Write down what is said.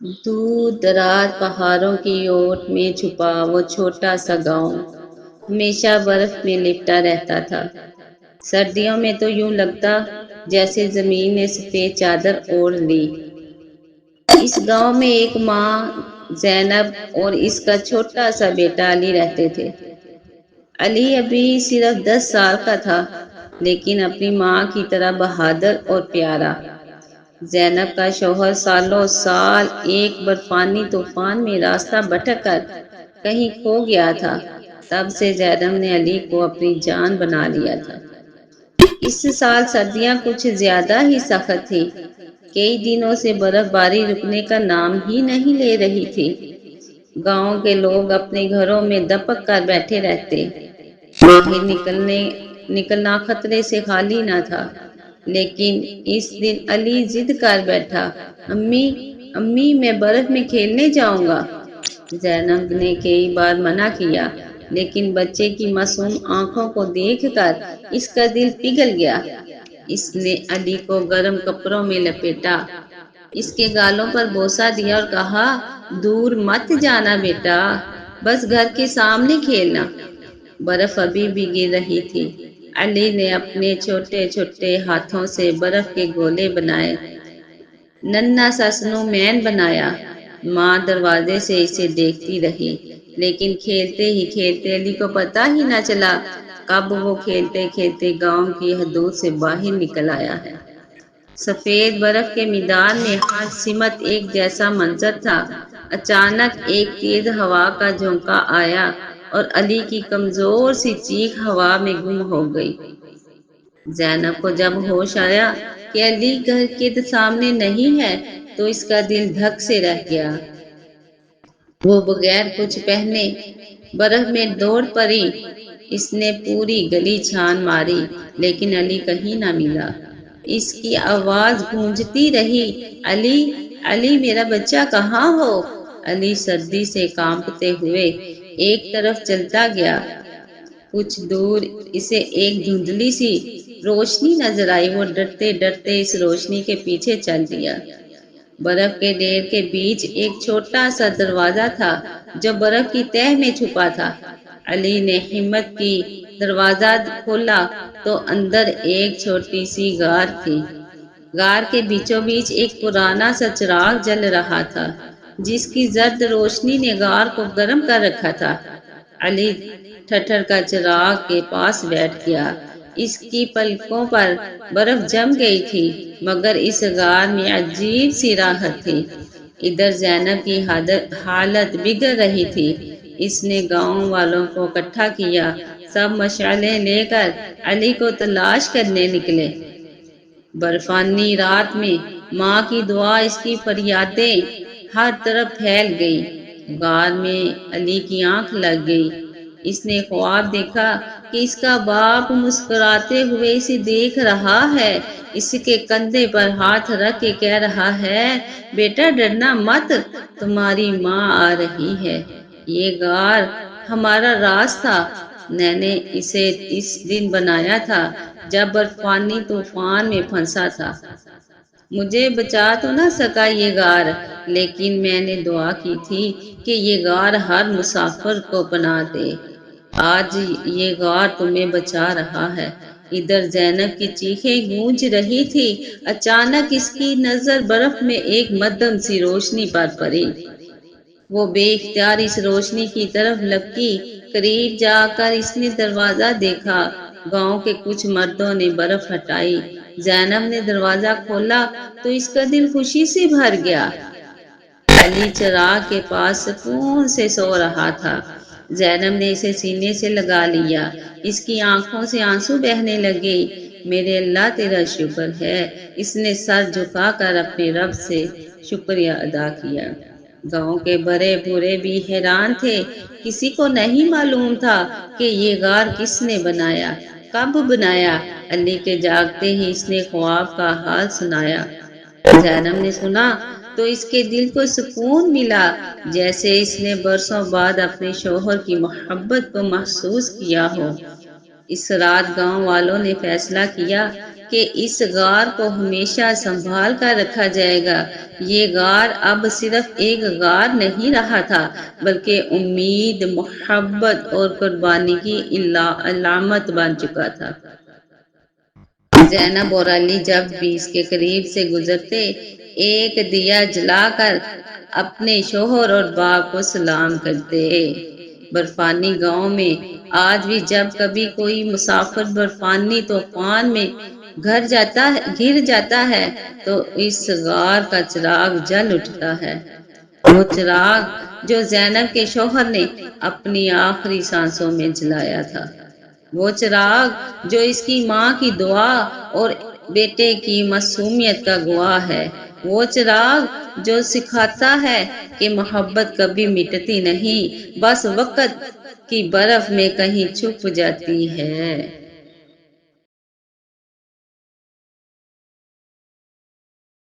دور دراز پہاڑوں کی اوٹ میں چھپا وہ چھوٹا سا گاؤں ہمیشہ برف میں لپٹا رہتا تھا۔ سردیوں میں تو یوں لگتا جیسے زمین نے سفید چادر اوڑھ لی۔ اس گاؤں میں ایک ماں زینب اور اس کا چھوٹا سا بیٹا علی رہتے تھے۔ علی ابھی صرف 10 سال کا تھا، لیکن اپنی ماں کی طرح بہادر اور پیارا۔ زینب کا شوہر سالوں سال ایک برفانی طوفان میں راستہ بھٹک کر کہیں کھو گیا تھا۔ تب سے زینب نے علی کو اپنی جان بنا لیا تھا۔ اس سال سردیاں کچھ زیادہ ہی سخت تھیں۔ کئی دنوں سے برف باری رکنے کا نام ہی نہیں لے رہی تھی۔ گاؤں کے لوگ اپنے گھروں میں دپک کر بیٹھے رہتے۔ باہر نکلنا خطرے سے خالی نہ تھا۔ لیکن اس دن علی ضد کر بیٹھا، امی امی میں برف میں کھیلنے جاؤں گا۔ زینب نے کئی بار منع کیا، لیکن بچے کی معصوم آنکھوں کو دیکھ کر اس کا دل پگھل گیا۔ اس نے علی کو گرم کپڑوں میں لپیٹا، اس کے گالوں پر بوسہ دیا اور کہا، دور مت جانا بیٹا، بس گھر کے سامنے کھیلنا۔ برف ابھی بھی گر رہی تھی۔ علی نے اپنے چھوٹے چھوٹے ہاتھوں سے برف کے گولے بنائے، ننھا سا سنو مین بنایا۔ ماں دروازے سے اسے دیکھتی رہی، لیکن کھیلتے ہی کھیلتے علی کو پتہ ہی نہ چلا کب وہ کھیلتے کھیلتے گاؤں کی حدود سے باہر نکل آیا ہے۔ سفید برف کے میدان میں ہر سمت ایک جیسا منظر تھا۔ اچانک ایک تیز ہوا کا جھونکا آیا اور علی کی کمزور سی چیخ ہوا میں گم ہو گئی۔ زینب کو جب ہوش آیا کہ علی گھر کے سامنے نہیں ہے تو اس کا دل دھک سے رہ گیا۔ وہ بغیر کچھ پہنے برف میں دوڑ پڑی۔ اس نے پوری گلی چھان ماری، لیکن علی کہیں نہ ملا۔ اس کی آواز گونجتی رہی، علی علی میرا بچہ کہاں ہو؟ علی سردی سے کانپتے ہوئے ایک طرف چلتا گیا۔ کچھ دور اسے ایک دھندلی سی روشنی نظر آئی۔ وہ ڈرتے ڈرتے اس روشنی کے پیچھے چل دیا۔ برف کے ڈھیر کے بیچ ایک چھوٹا سا دروازہ تھا جو برف کی تہہ میں چھپا تھا۔ علی نے ہمت کی دروازہ کھولا تو اندر ایک چھوٹی سی غار تھی۔ غار کے بیچوں بیچ ایک پرانا سا چراغ جل رہا تھا، جس کی زرد روشنی نے غار کو گرم کر رکھا تھا۔ علی ٹھٹر کا چراغ کے پاس بیٹھ گیا۔ اس کی پلکوں پر برف جم گئی تھی، مگر اس غار میں عجیب سی راحت تھی۔ ادھر زینب کی حالت بگڑ رہی تھی۔ اس نے گاؤں والوں کو اکٹھا کیا۔ سب مشعلیں لے کر علی کو تلاش کرنے نکلے۔ برفانی رات میں ماں کی دعا، اس کی فریادیں ہر طرف پھیل گئی۔ غار میں علی کی آنکھ لگ گئی۔ اس نے خواب دیکھا کہ اس کا باپ مسکراتے ہوئے اسے دیکھ رہا ہے، اس کے کندھے پر ہاتھ رکھ کے کہہ رہا ہے، بیٹا ڈرنا مت، تمہاری ماں آ رہی ہے۔ یہ غار ہمارا راز تھا، میں نے اسے اس دن بنایا تھا جب برفانی طوفان میں پھنسا تھا۔ مجھے بچا تو نہ سکا یہ غار، لیکن میں نے دعا کی تھی کہ یہ غار ہر مسافر کو پناہ دے۔ آج یہ غار تمہیں بچا رہا ہے۔ ادھر زینب کی چیخیں گونج رہی تھی۔ اچانک اس کی نظر برف میں ایک مدھم سی روشنی پر پڑی۔ وہ بے اختیار اس روشنی کی طرف لپکی۔ قریب جا کر اس نے دروازہ دیکھا۔ گاؤں کے کچھ مردوں نے برف ہٹائی۔ زینب نے دروازہ کھولا تو اس کا دل خوشی سے بھر گیا۔ علی چراغ کے پاس سکون سے سو رہا تھا۔ زینب نے اسے سینے سے لگا لیا۔ اس کی آنکھوں سے آنسو بہنے لگے۔ میرے اللہ تیرا شکر ہے۔ اس نے سر جھکا کر اپنے رب سے شکریہ ادا کیا۔ گاؤں کے بڑے بوڑھے بھی حیران تھے۔ کسی کو نہیں معلوم تھا کہ یہ غار کس نے بنایا، کب بنایا۔ علی کے جاگتے ہی اس نے خواب کا حال سنایا۔ زینب نے سنا تو اس کے دل کو سکون ملا، جیسے اس نے برسوں بعد اپنے شوہر کی محبت کو محسوس کیا ہو۔ اس رات گاؤں والوں نے فیصلہ کیا کہ اس غار کو ہمیشہ سنبھال کر رکھا جائے گا۔ یہ غار اب صرف ایک غار نہیں رہا تھا، بلکہ امید، محبت اور قربانی کی علامت بن چکا تھا۔ زینب اور علی جب بھی اس کے قریب سے گزرتے، ایک دیا جلا کر اپنے شوہر اور باپ کو سلام کرتے۔ برفانی گاؤں میں آج بھی جب کبھی کوئی مسافر برفانی طوفان میں گر جاتا ہے تو اس غار کا چراغ جل اٹھتا ہے۔ وہ چراغ جو زینب کے شوہر نے اپنی آخری سانسوں میں جلایا تھا، وہ چراغ جو اس کی ماں کی دعا اور بیٹے کی معصومیت کا گواہ ہے، وہ چراغ جو سکھاتا ہے کہ محبت کبھی مٹتی نہیں، بس وقت کی برف میں کہیں چھپ جاتی ہے۔